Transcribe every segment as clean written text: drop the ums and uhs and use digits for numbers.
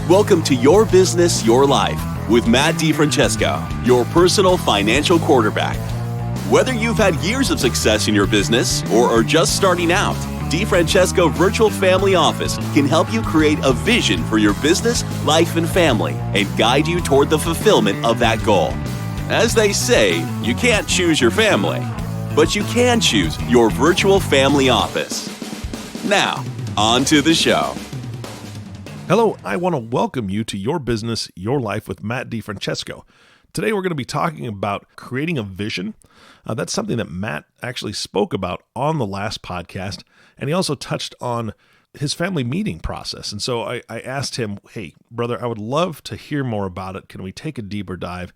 Welcome to Your Business, Your Life with Matt DiFrancesco, your personal financial quarterback. Whether you've had years of success in your business or are just starting out, DiFrancesco Virtual Family Office can help you create a vision for your business, life, and family and guide you toward the fulfillment of that goal. As they say, you can't choose your family, but you can choose your virtual family office. Now, on to the show. Hello, I want to welcome you to Your Business, Your Life with Matt DiFrancesco. Today we're going to be talking about creating a vision. That's something that Matt actually spoke about on the last podcast, and he also touched on his family meeting process. And so I asked him, hey, brother, I would love to hear more about it. Can we take a deeper dive?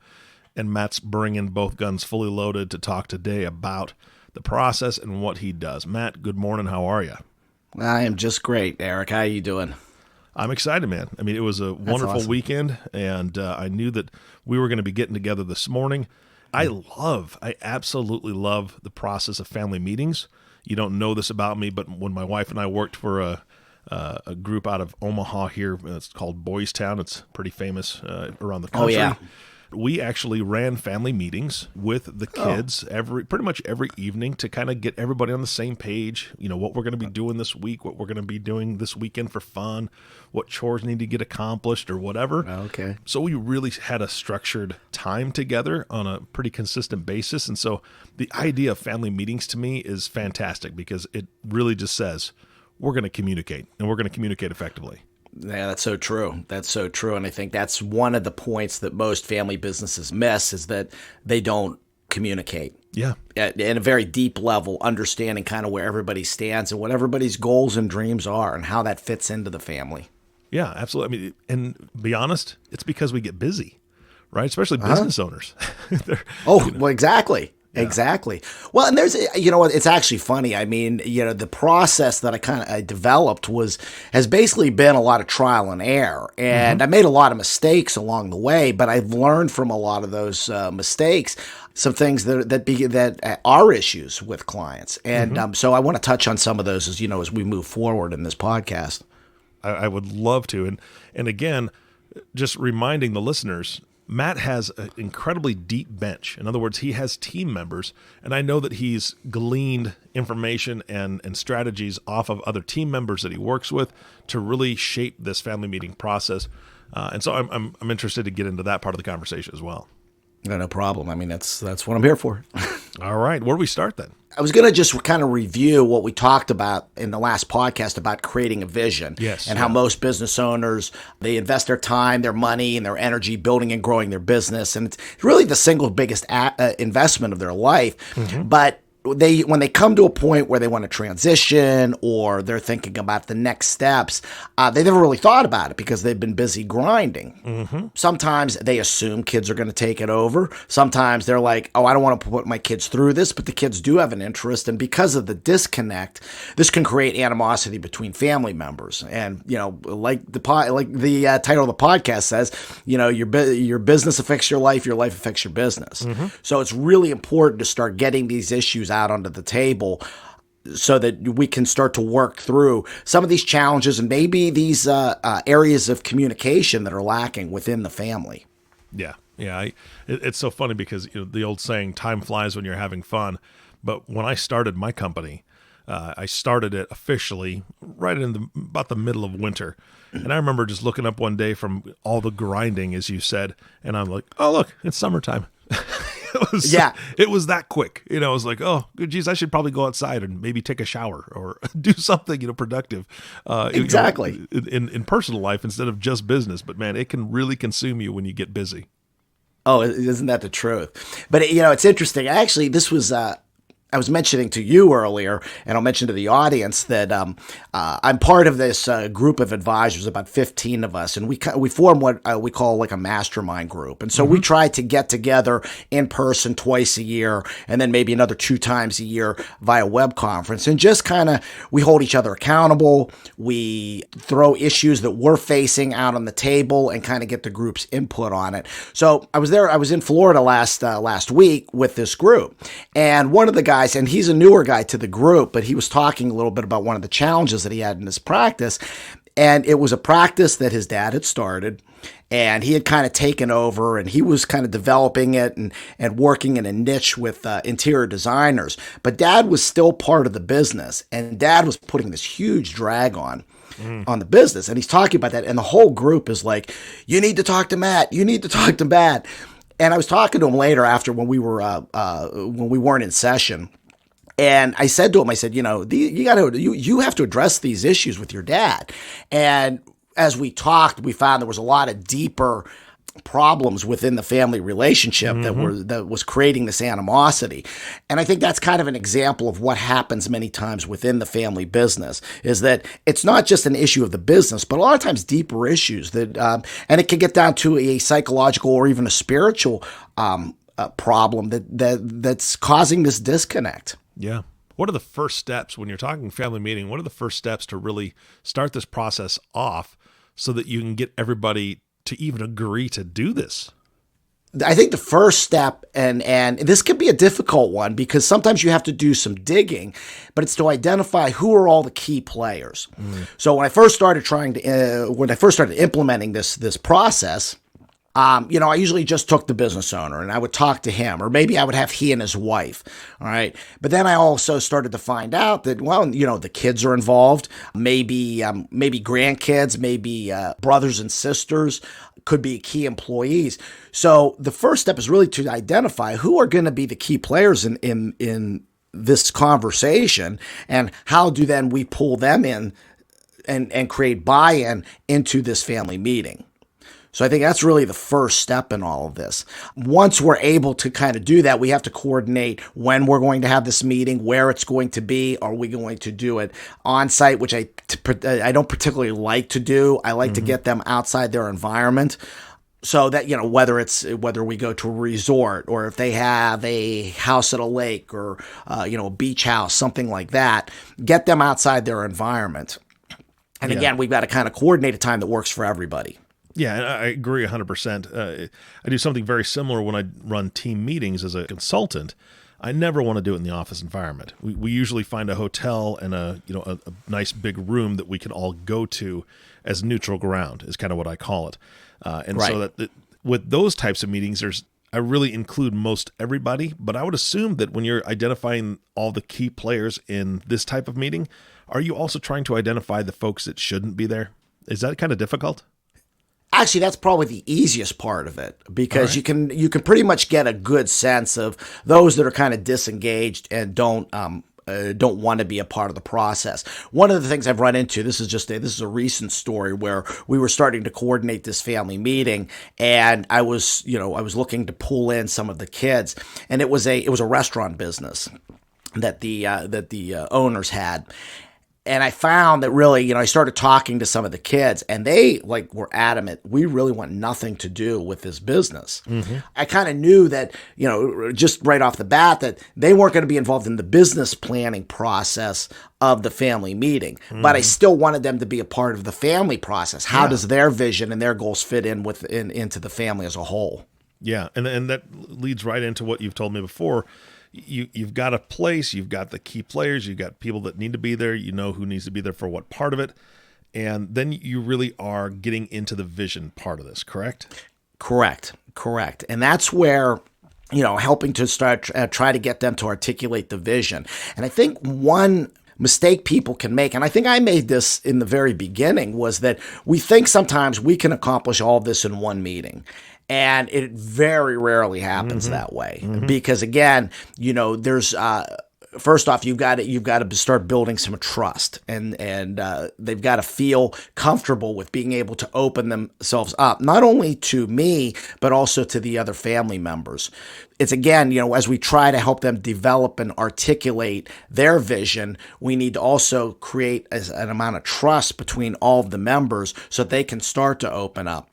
And Matt's bringing both guns fully loaded to talk today about the process and what he does. Matt, good morning. How are you? I am just great, Eric. How are you doing? I'm excited, man. I mean, it was a wonderful awesome. weekend, and I knew that we were going to be getting together this morning. I absolutely love the process of family meetings. You don't know this about me, but when my wife and I worked for a group out of Omaha here, it's called Boys Town. It's pretty famous around the country. Oh, yeah. We actually ran family meetings with the kids pretty much every evening to kind of get everybody on the same page. You know, what we're going to be doing this week, what we're going to be doing this weekend for fun, what chores need to get accomplished or whatever. Okay. So we really had a structured time together on a pretty consistent basis. And so the idea of family meetings to me is fantastic because it really just says we're going to communicate and we're going to communicate effectively. Yeah, that's so true. That's so true. And I think that's one of the points that most family businesses miss is that they don't communicate. Yeah. At a very deep level, understanding kind of where everybody stands and what everybody's goals and dreams are and how that fits into the family. Yeah, absolutely. I mean, and be honest, it's because we get busy, right? Especially business owners. Well, exactly. Yeah. Exactly. Well, and there's, it's actually funny. I mean, the process that I developed has basically been a lot of trial and error. And I made a lot of mistakes along the way, but I've learned from a lot of those mistakes some things that are issues with clients. And so I want to touch on some of those as we move forward in this podcast. I would love to. And again, just reminding the listeners, Matt has an incredibly deep bench. In other words, he has team members, and I know that he's gleaned information and strategies off of other team members that he works with to really shape this family meeting process. And so I'm interested to get into that part of the conversation as well. No problem. I mean, that's what I'm here for. All right. Where do we start then? I was going to just kind of review what we talked about in the last podcast about creating a vision. Yes. And how most business owners, they invest their time, their money, and their energy building and growing their business. And it's really the single biggest investment of their life. But when they come to a point where they want to transition or they're thinking about the next steps, they never really thought about it because they've been busy grinding. Sometimes they assume kids are going to take it over. Sometimes they're like, oh, I don't want to put my kids through this, but the kids do have an interest. And because of the disconnect, this can create animosity between family members. And, like the title of the podcast says, your business affects your life affects your business. So it's really important to start getting these issues out onto the table so that we can start to work through some of these challenges and maybe these areas of communication that are lacking within the family. Yeah. It's so funny because the old saying, time flies when you're having fun. But when I started my company, I started it officially right in about the middle of winter. And I remember just looking up one day from all the grinding, as you said, and I'm like, oh, look, it's summertime. It was that quick. I was like, oh, geez, I should probably go outside and maybe take a shower or do something, productive. Exactly. In personal life instead of just business. But man, it can really consume you when you get busy. Oh, isn't that the truth? But it's interesting. Actually, this was I was mentioning to you earlier, and I'll mention to the audience that I'm part of this group of advisors, about 15 of us, and we form what we call like a mastermind group. And so we try to get together in person twice a year, and then maybe another 2 times a year via web conference, and just kind of we hold each other accountable. We throw issues that we're facing out on the table and kind of get the group's input on it. So I was in Florida last week with this group, and one of the guys, and he's a newer guy to the group, but he was talking a little bit about one of the challenges that he had in his practice. And it was a practice that his dad had started, and he had kind of taken over, and he was kind of developing it and working in a niche with interior designers. But Dad was still part of the business, and Dad was putting this huge drag on the business. And he's talking about that, and the whole group is like, you need to talk to Matt. You need to talk to Matt. And I was talking to him later after when we weren't in session. And I said to him, I said, you have to address these issues with your dad. And as we talked, we found there was a lot of deeper problems within the family relationship that was creating this animosity. And I think that's kind of an example of what happens many times within the family business, is that it's not just an issue of the business, but a lot of times deeper issues that, and it can get down to a psychological or even a spiritual problem that's causing this disconnect. Yeah. What are the first steps when you're talking family meeting? What are the first steps to really start this process off so that you can get everybody to even agree to do this? I think the first step, and this can be a difficult one because sometimes you have to do some digging, but it's to identify who are all the key players. So when I first started implementing this process, I usually just took the business owner and I would talk to him, or maybe I would have he and his wife. All right. But then I also started to find out that, the kids are involved, maybe grandkids, maybe brothers and sisters, could be key employees. So the first step is really to identify who are going to be the key players in this conversation, and how do then we pull them in and create buy-in into this family meeting. So I think that's really the first step in all of this. Once we're able to kind of do that, we have to coordinate when we're going to have this meeting, where it's going to be. Are we going to do it on site, which I don't particularly like to do. I like to get them outside their environment. So that, whether we go to a resort, or if they have a house at a lake, or, a beach house, something like that, get them outside their environment. And again, we've got to kind of coordinate a time that works for everybody. Yeah, and I agree 100%. I do something very similar when I run team meetings as a consultant. I never want to do it in the office environment. We usually find a hotel and a nice big room that we can all go to as neutral ground, is kind of what I call it. So that with those types of meetings, I really include most everybody, but I would assume that when you're identifying all the key players in this type of meeting, are you also trying to identify the folks that shouldn't be there? Is that kind of difficult? Actually, that's probably the easiest part of it, because you can pretty much get a good sense of those that are kind of disengaged and don't want to be a part of the process. One of the things I've run into, this is a recent story where we were starting to coordinate this family meeting, and I was looking to pull in some of the kids, and it was a restaurant business that the owners had. And I found that really, I started talking to some of the kids, and they were adamant, we really want nothing to do with this business. I kind of knew that, just right off the bat, that they weren't going to be involved in the business planning process of the family meeting, but I still wanted them to be a part of the family process. How does their vision and their goals fit into the family as a whole? Yeah, and that leads right into what you've told me before. You've got a place, you've got the key players, you've got people that need to be there, who needs to be there for what part of it, and then you really are getting into the vision part of this, correct? Correct. And that's where, helping to start, try to get them to articulate the vision. And I think one mistake people can make, and I think I made this in the very beginning, was that we think sometimes we can accomplish all this in one meeting. And it very rarely happens that way, because again, there's first off, you've got to start building some trust, and they've got to feel comfortable with being able to open themselves up, not only to me but also to the other family members. It's again, as we try to help them develop and articulate their vision, we need to also create an amount of trust between all of the members so that they can start to open up.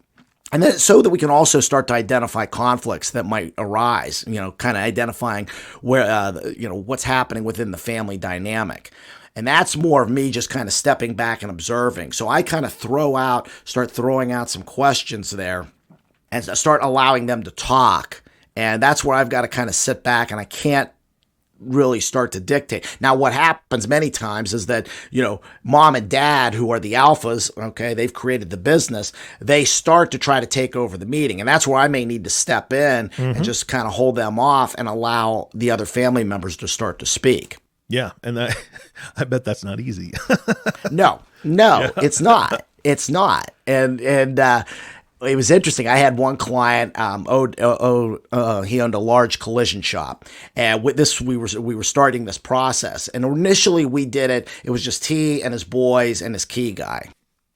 And then so that we can also start to identify conflicts that might arise, kind of identifying where, what's happening within the family dynamic. And that's more of me just kind of stepping back and observing. So I kind of start throwing out some questions there and start allowing them to talk. And that's where I've got to kind of sit back, and I can't really start to dictate. Now, what happens many times is that, mom and dad, who are the alphas, okay, they've created the business, they start to try to take over the meeting. And that's where I may need to step in and just kind of hold them off and allow the other family members to start to speak. Yeah. And I bet that's not easy. No, it's not. It's not. And it was interesting. I had one client. He owned a large collision shop, and with this, we were starting this process. And initially, we did it. It was just he and his boys and his key guy.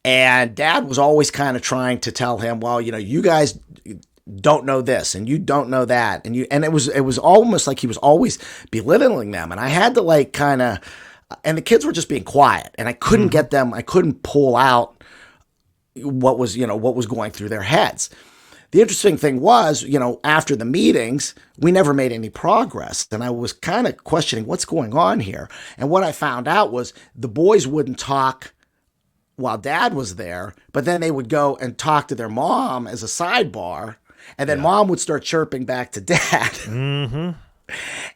And Dad was always kind of trying to tell him, well, you guys don't know this and you don't know that, and it was almost like he was always belittling them. And I had to and the kids were just being quiet, and I couldn't get them. I couldn't pull out what was going through their heads. The interesting thing was, after the meetings, we never made any progress. And I was kind of questioning what's going on here. And what I found out was the boys wouldn't talk while Dad was there, but then they would go and talk to their mom as a sidebar. And then Mom would start chirping back to Dad. Mm-hmm.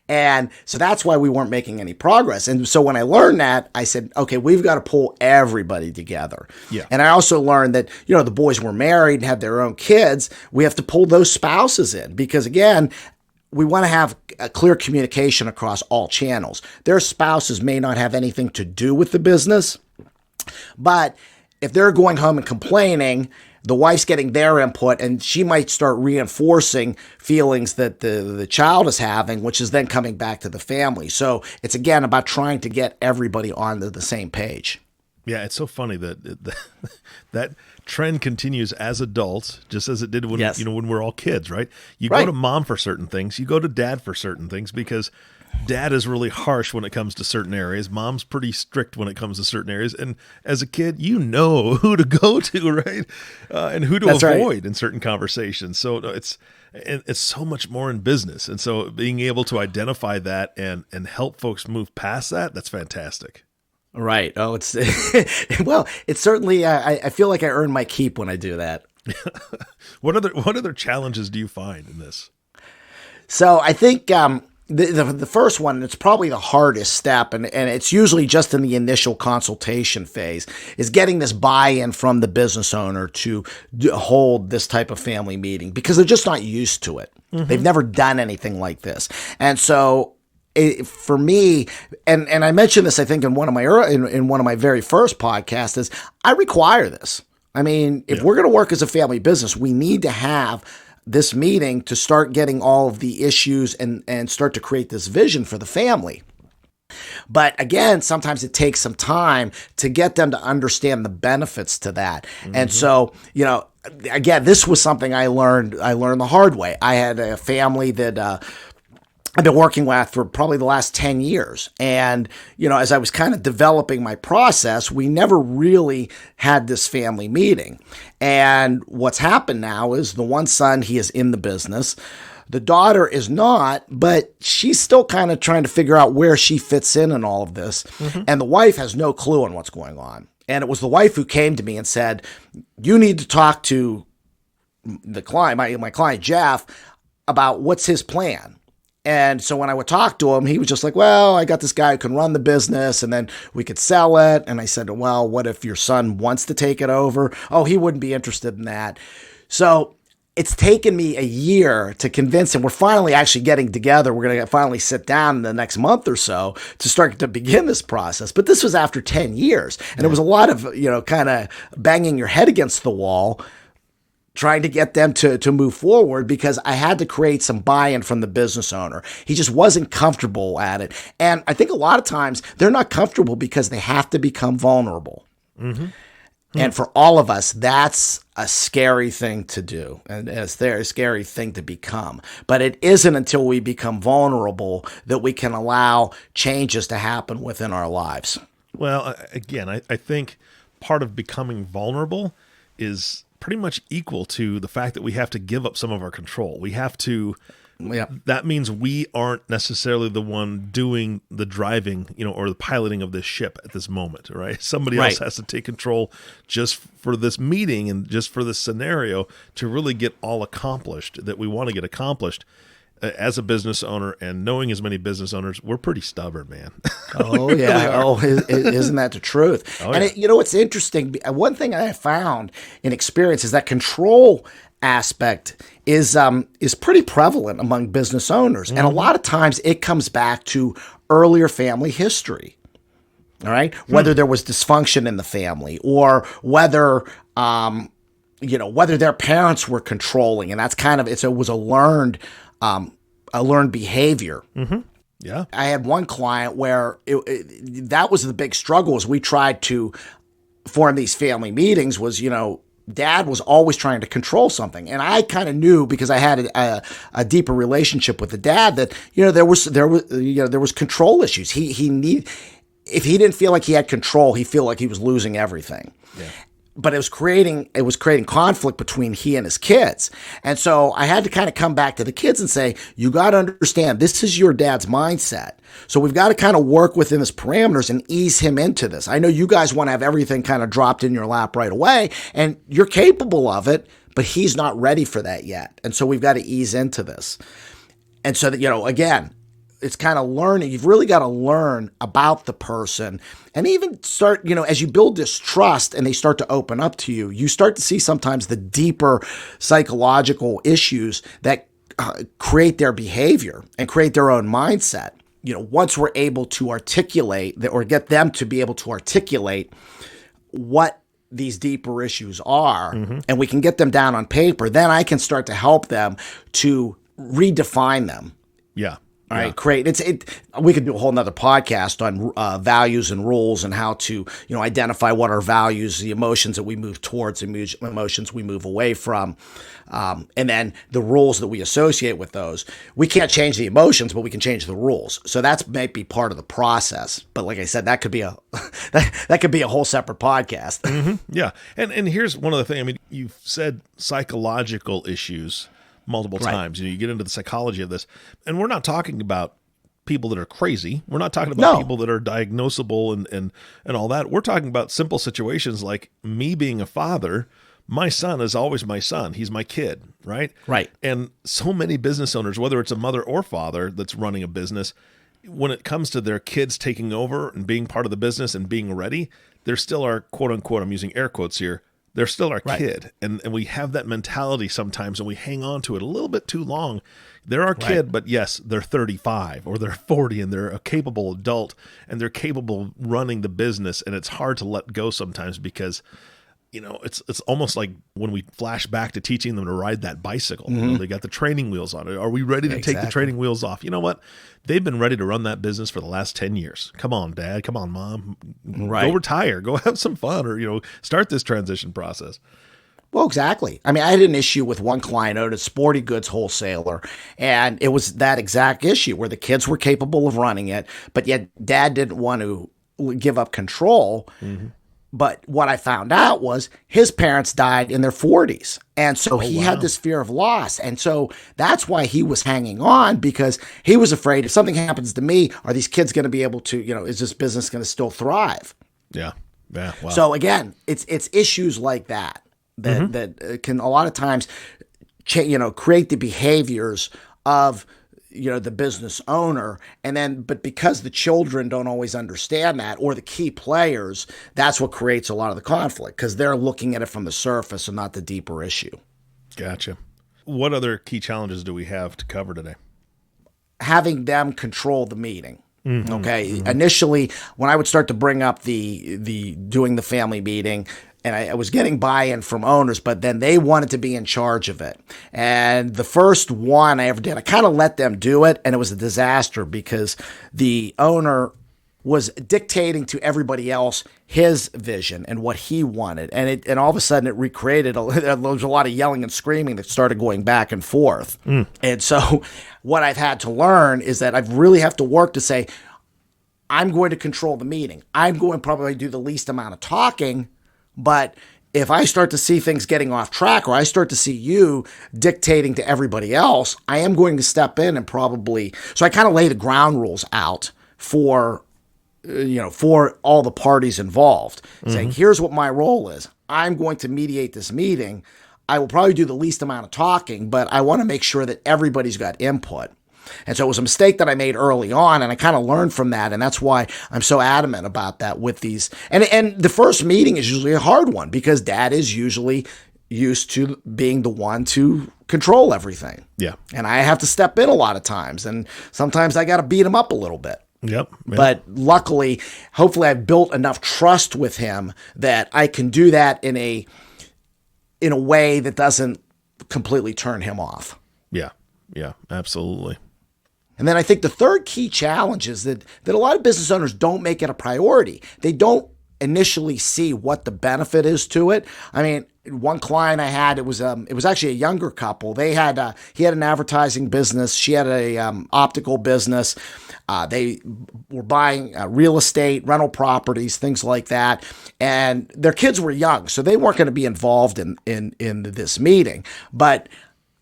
And so that's why we weren't making any progress. And so when I learned that, I said, okay, we've got to pull everybody together. Yeah. And I also learned that, the boys were married and had their own kids. We have to pull those spouses in because, again, we want to have a clear communication across all channels. Their spouses may not have anything to do with the business, but if they're going home and complaining, the wife's getting their input, and she might start reinforcing feelings that the child is having, which is then coming back to the family. So it's, again, about trying to get everybody onto the same page. Yeah, it's so funny that that trend continues as adults, just as it did when when we're all kids, right? You go to mom for certain things, you go to dad for certain things, because Dad is really harsh when it comes to certain areas. Mom's pretty strict when it comes to certain areas. And as a kid, you know who to go to, right? And who to avoid in certain conversations. So it's so much more in business. And so being able to identify that and help folks move past that, that's fantastic. Right. Oh, it's well, it's certainly, I feel like I earn my keep when I do that. What other challenges do you find in this? So I think, the first one, it's probably the hardest step, and it's usually just in the initial consultation phase, is getting this buy-in from the business owner to hold this type of family meeting, because they're just not used to it. Mm-hmm. They've never done anything like this. And so for me, and I mentioned this, I think, in one of my very first podcasts, is I require this. I mean, if we're going to work as a family business, we need to have this meeting to start getting all of the issues and start to create this vision for the family. But again, sometimes it takes some time to get them to understand the benefits to that. Mm-hmm. And so, again, this was something I learned the hard way. I had a family that I've been working with for probably the last 10 years. And, as I was kind of developing my process, we never really had this family meeting. And what's happened now is the one son, he is in the business. The daughter is not, but she's still kind of trying to figure out where she fits in all of this. Mm-hmm. And the wife has no clue on what's going on. And it was the wife who came to me and said, you need to talk to the client, my client, Jeff, about what's his plan. And so when I would talk to him, he was just like, well, I got this guy who can run the business and then we could sell it. And I said, well, what if your son wants to take it over? Oh, he wouldn't be interested in that. So it's taken me a year to convince him. We're finally actually getting together. We're going to finally sit down in the next month or so to start to begin this process. But this was after 10 years. And it was a lot of, kind of banging your head against the wall, trying to get them to move forward, because I had to create some buy-in from the business owner. He just wasn't comfortable at it. And I think a lot of times they're not comfortable because they have to become vulnerable. Mm-hmm. And for all of us, that's a scary thing to do. And it's a scary thing to become. But it isn't until we become vulnerable that we can allow changes to happen within our lives. Well, again, I think part of becoming vulnerable is pretty much equal to the fact that we have to give up some of our control. We have to, that means we aren't necessarily the one doing the driving, or the piloting of this ship at this moment, right? Somebody else has to take control just for this meeting and just for this scenario to really get all accomplished that we want to get accomplished. as a business owner and knowing as many business owners, we're pretty stubborn, man. Oh, yeah. Oh, isn't that the truth? Oh, And yeah. it's interesting. One thing I found in experience is that control aspect is pretty prevalent among business owners. And a lot of times it comes back to earlier family history. All right. Whether there was dysfunction in the family or whether, whether their parents were controlling, and that's it was a learned behavior. Yeah. I had one client where that was the big struggle as we tried to form these family meetings was, dad was always trying to control something. And I kind of knew because I had a deeper relationship with the dad that, there was control issues. If he didn't feel like he had control, he felt like he was losing everything. Yeah. But it was creating conflict between he and his kids. And so I had to kind of come back to the kids and say, you got to understand, this is your dad's mindset. So we've got to kind of work within his parameters and ease him into this. I know you guys want to have everything kind of dropped in your lap right away, and you're capable of it, but he's not ready for that yet. And so we've got to ease into this. And so that, again, it's kind of learning. You've really got to learn about the person and even start, as you build this trust and they start to open up to you, you start to see sometimes the deeper psychological issues that create their behavior and create their own mindset. Once we're able to articulate or get them to be able to articulate what these deeper issues are, and we can get them down on paper, then I can start to help them to redefine them. Yeah. All right, great. We could do a whole nother podcast on values and rules and how to, identify what our values, the emotions that we move towards, the emotions we move away from, and then the rules that we associate with those. We can't change the emotions, but we can change the rules. So that's might be part of the process. But like I said, that could be that could be a whole separate podcast. Yeah. And here's one other thing. I mean, you've said psychological issues multiple times. You get into the psychology of this, and we're not talking about people that are crazy. We're not talking about people that are diagnosable and all that. We're talking about simple situations like me being a father. My son is always my son. He's my kid, right? Right. And so many business owners, whether it's a mother or father that's running a business, when it comes to their kids taking over and being part of the business and being ready, they're still our quote unquote, I'm using air quotes here, they're still our kid. And we have that mentality sometimes and we hang on to it a little bit too long. They're our kid, but yes, they're 35 or they're 40 and they're a capable adult and they're capable of running the business. And it's hard to let go sometimes because, it's almost like when we flash back to teaching them to ride that bicycle. They got the training wheels on it. Are we ready to take the training wheels off? You know what? They've been ready to run that business for the last 10 years. Come on, Dad. Come on, Mom. Go retire. Go have some fun or, start this transition process. Well, exactly. I mean, I had an issue with one client owned a sporty goods wholesaler, and it was that exact issue where the kids were capable of running it, but yet dad didn't want to give up control. But what I found out was his parents died in their 40s. And so he had this fear of loss. And so that's why he was hanging on, because he was afraid if something happens to me, are these kids going to be able to, is this business going to still thrive? Yeah. Yeah. Wow. So again, it's issues like that can a lot of times, create the behaviors of the business owner. But because the children don't always understand that, or the key players, that's what creates a lot of the conflict because they're looking at it from the surface and not the deeper issue. Gotcha. What other key challenges do we have to cover today? Having them control the meeting. Okay. Initially, when I would start to bring up the doing the family meeting, and I was getting buy-in from owners, but then they wanted to be in charge of it. And the first one I ever did, I kind of let them do it, and it was a disaster because the owner was dictating to everybody else his vision and what he wanted. And all of a sudden it recreated, there was a lot of yelling and screaming that started going back and forth. And so what I've had to learn is that I really have to work to say, I'm going to control the meeting. I'm going to probably do the least amount of talking, but if I start to see things getting off track or I start to see you dictating to everybody else, I am going to step in and so I kind of lay the ground rules out for all the parties involved, saying, here's what my role is. I'm going to mediate this meeting. I will probably do the least amount of talking, but I want to make sure that everybody's got input. And so it was a mistake that I made early on, and I kind of learned from that, and that's why I'm so adamant about that with these. And the first meeting is usually a hard one because Dad is usually used to being the one to control everything. Yeah. And I have to step in a lot of times, and sometimes I got to beat him up a little bit. Yep. But luckily, hopefully I've built enough trust with him that I can do that in a way that doesn't completely turn him off. Yeah. Yeah, absolutely. And then I think the third key challenge is that a lot of business owners don't make it a priority. They don't initially see what the benefit is to it. I mean, one client I had, it was actually a younger couple. He had an advertising business. She had a optical business. They were buying real estate, rental properties, things like that. And their kids were young, so they weren't going to be involved in this meeting. But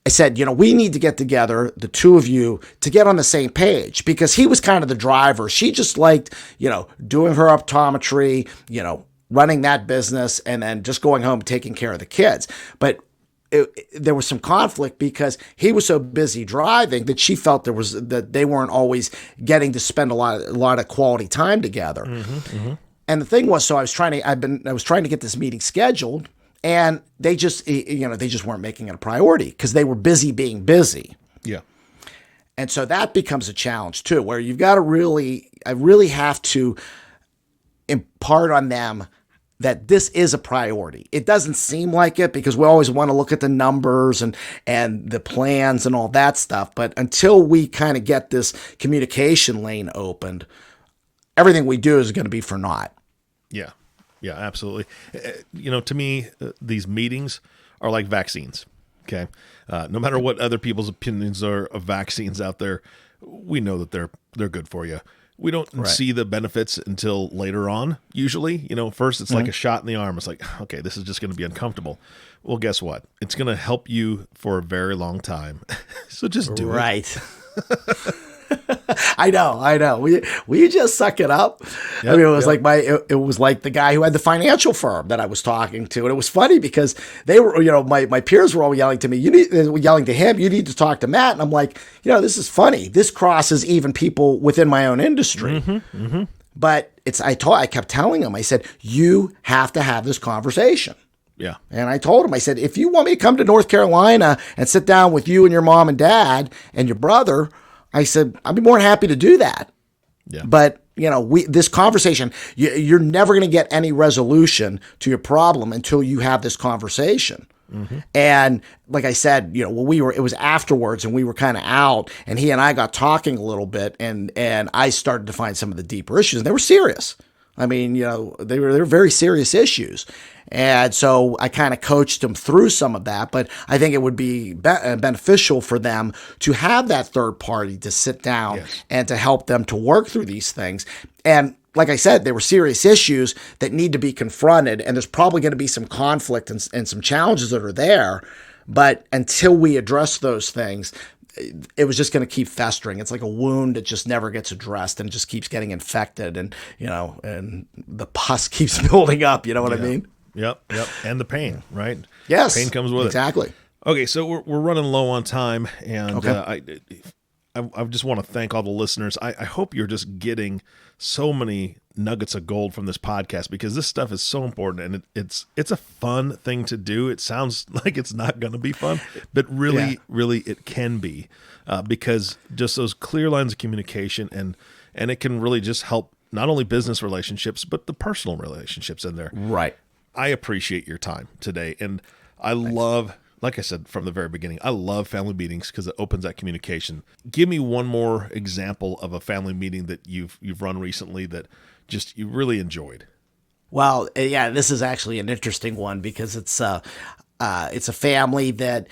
I said, we need to get together, the two of you, to get on the same page, because he was kind of the driver. She just liked, doing her optometry, running that business, and then just going home, taking care of the kids. But there was some conflict because he was so busy driving that she felt that they weren't always getting to spend a lot of quality time together. Mm-hmm, mm-hmm. And the thing was, so I was trying to get this meeting scheduled. And they just weren't making it a priority because they were busy being busy. Yeah. And so that becomes a challenge too, where you've got to I really have to impart on them that this is a priority. It doesn't seem like it because we always want to look at the numbers and the plans and all that stuff. But until we kind of get this communication lane opened, everything we do is going to be for naught. Yeah. Yeah, absolutely. To me, these meetings are like vaccines. Okay. No matter what other people's opinions are of vaccines out there, we know that they're good for you. We don't see the benefits until later on. Usually, first it's like a shot in the arm. It's like, okay, this is just going to be uncomfortable. Well, guess what? It's going to help you for a very long time. So just do it. Right. I know. Will you just suck it up? Yep, I mean, it was like the guy who had the financial firm that I was talking to, and it was funny because they were, my peers were all yelling to me. Yelling to him. You need to talk to Matt, and I'm like, this is funny. This crosses even people within my own industry. Mm-hmm, mm-hmm. But I kept telling him. I said, you have to have this conversation. Yeah. And I told him, I said, if you want me to come to North Carolina and sit down with you and your mom and dad and your brother, I said, I'd be more than happy to do that. Yeah. But, this conversation, you're never going to get any resolution to your problem until you have this conversation. Mm-hmm. And like I said, it was afterwards and we were kind of out and he and I got talking a little bit and I started to find some of the deeper issues and they were serious. I mean, they were very serious issues. And so I kind of coached them through some of that, but I think it would be beneficial for them to have that third party to sit down and to help them to work through these things. And like I said, there were serious issues that need to be confronted, and there's probably going to be some conflict and some challenges that are there. But until we address those things, it was just going to keep festering. It's like a wound that just never gets addressed and just keeps getting infected, and and the pus keeps building up. You know what I mean? Yep. And the pain, right? Yes. Pain comes with it. Exactly. Okay, so we're running low on time, and I just want to thank all the listeners. I hope you're just getting so many nuggets of gold from this podcast because this stuff is so important, and it's a fun thing to do. It sounds like it's not going to be fun, but really it can be because just those clear lines of communication and it can really just help not only business relationships but the personal relationships in there. Right. I appreciate your time today, and I love, like I said from the very beginning, I love family meetings because it opens that communication. Give me one more example of a family meeting that you've run recently that just you really enjoyed. Well, this is actually an interesting one because it's a family that,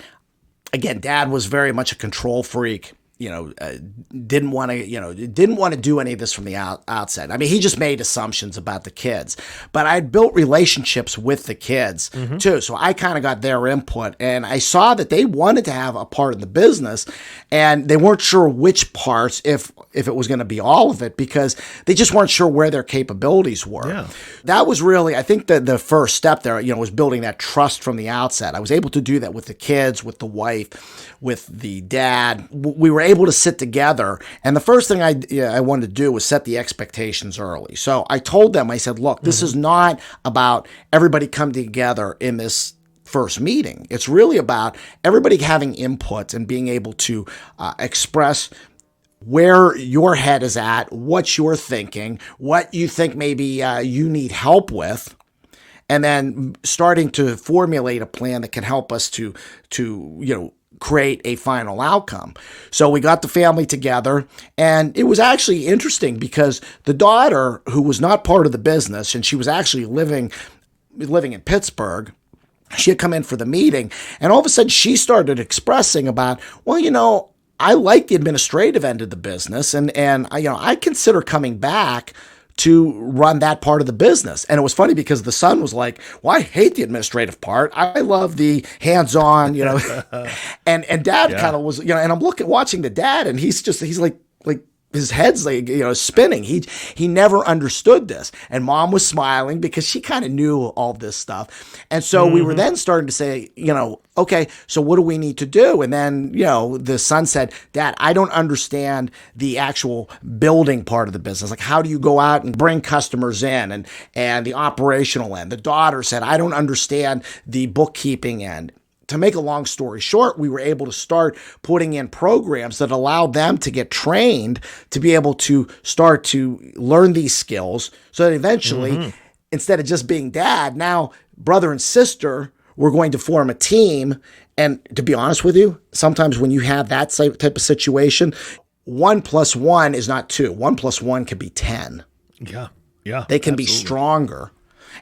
again, Dad was very much a control freak. didn't want to do any of this from the outset. I mean, he just made assumptions about the kids, but I'd built relationships with the kids too. So I kind of got their input, and I saw that they wanted to have a part in the business, and they weren't sure which parts, if it was going to be all of it, because they just weren't sure where their capabilities were. Yeah. That was really, I think, the first step there, was building that trust from the outset. I was able to do that with the kids, with the wife, with the dad. We were able to sit together, and the first thing I wanted to do was set the expectations early. So I told them, I said, look, this is not about everybody coming together in this first meeting. It's really about everybody having input and being able to express where your head is at, what you're thinking, what you think maybe you need help with, and then starting to formulate a plan that can help us to create a final outcome. So we got the family together, and it was actually interesting because the daughter, who was not part of the business, and she was actually living in Pittsburgh, she had come in for the meeting, and all of a sudden she started expressing about, well, I like the administrative end of the business, and I consider coming back to run that part of the business. And it was funny because the son was like, well, I hate the administrative part. I love the hands-on, and dad kind of was, and I'm watching the dad, and he's like his head's like, spinning. He never understood this. And mom was smiling because she kind of knew all this stuff. And so we were then starting to say, okay, so what do we need to do? And then, the son said, Dad, I don't understand the actual building part of the business. Like, how do you go out and bring customers in and the operational end? The daughter said, I don't understand the bookkeeping end. To make a long story short, we were able to start putting in programs that allowed them to get trained to be able to start to learn these skills so that eventually, instead of just being dad, now brother and sister, we're going to form a team. And to be honest with you, sometimes when you have that type of situation, 1 + 1 is not 2. 1 + 1 can be 10. Yeah. They can be stronger.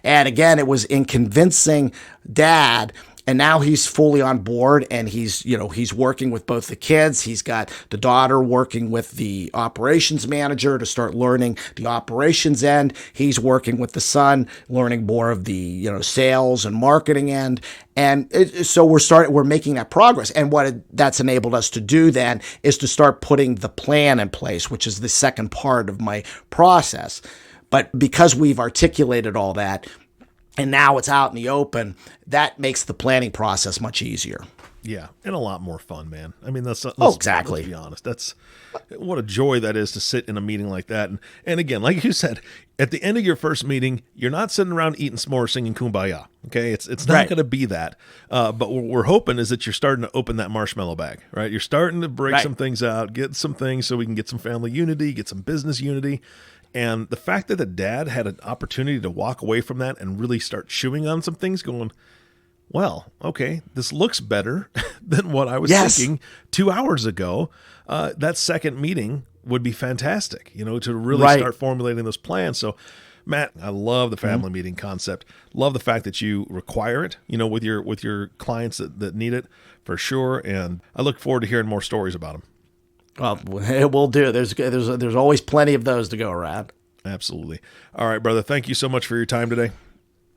And again, it was in convincing dad. And now he's fully on board, and he's working with both the kids. He's got the daughter working with the operations manager to start learning the operations end. He's working with the son, learning more of the, sales and marketing end. And so we're making that progress. And what that's enabled us to do then is to start putting the plan in place, which is the second part of my process. But because we've articulated all that, and now it's out in the open, that makes the planning process much easier. Yeah, and a lot more fun, man. I mean, exactly. Let's be honest. That's what a joy that is to sit in a meeting like that. And again, like you said, at the end of your first meeting, you're not sitting around eating s'mores, singing Kumbaya. Okay, it's not going to be that. But what we're hoping is that you're starting to open that marshmallow bag, right? You're starting to break some things out, get some things so we can get some family unity, get some business unity. And the fact that the dad had an opportunity to walk away from that and really start chewing on some things, going, well, okay, this looks better than what I was thinking 2 hours ago. That second meeting would be fantastic, to really start formulating those plans. So, Matt, I love the family meeting concept. Love the fact that you require it, with your clients that need it for sure. And I look forward to hearing more stories about them. Well, we'll do. There's always plenty of those to go around. Absolutely. All right, brother. Thank you so much for your time today.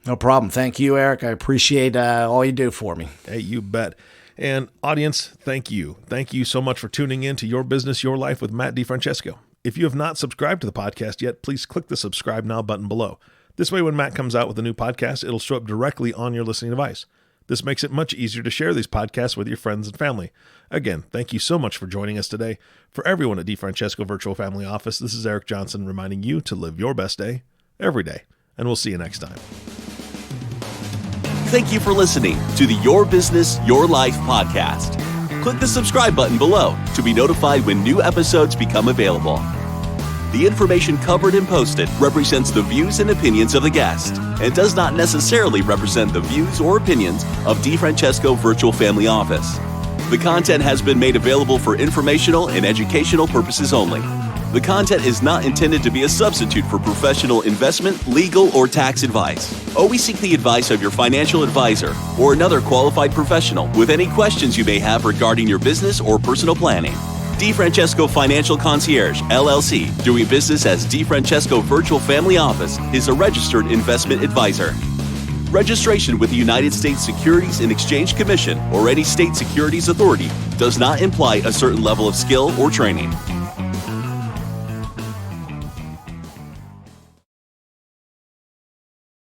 No problem. Thank you, Eric. I appreciate all you do for me. Hey, you bet. And audience, thank you. Thank you so much for tuning in to Your Business, Your Life with Matt DiFrancesco. If you have not subscribed to the podcast yet, please click the subscribe now button below. This way, when Matt comes out with a new podcast, it'll show up directly on your listening device. This makes it much easier to share these podcasts with your friends and family. Again, thank you so much for joining us today. For everyone at DiFrancesco Virtual Family Office, this is Eric Johnson reminding you to live your best day every day. And we'll see you next time. Thank you for listening to the Your Business, Your Life podcast. Click the subscribe button below to be notified when new episodes become available. The information covered and posted represents the views and opinions of the guest and does not necessarily represent the views or opinions of DiFrancesco Virtual Family Office. The content has been made available for informational and educational purposes only. The content is not intended to be a substitute for professional investment, legal, or tax advice. Always seek the advice of your financial advisor or another qualified professional with any questions you may have regarding your business or personal planning. DiFrancesco Financial Concierge, LLC, doing business as DiFrancesco Virtual Family Office, is a registered investment advisor. Registration with the United States Securities and Exchange Commission or any state securities authority does not imply a certain level of skill or training.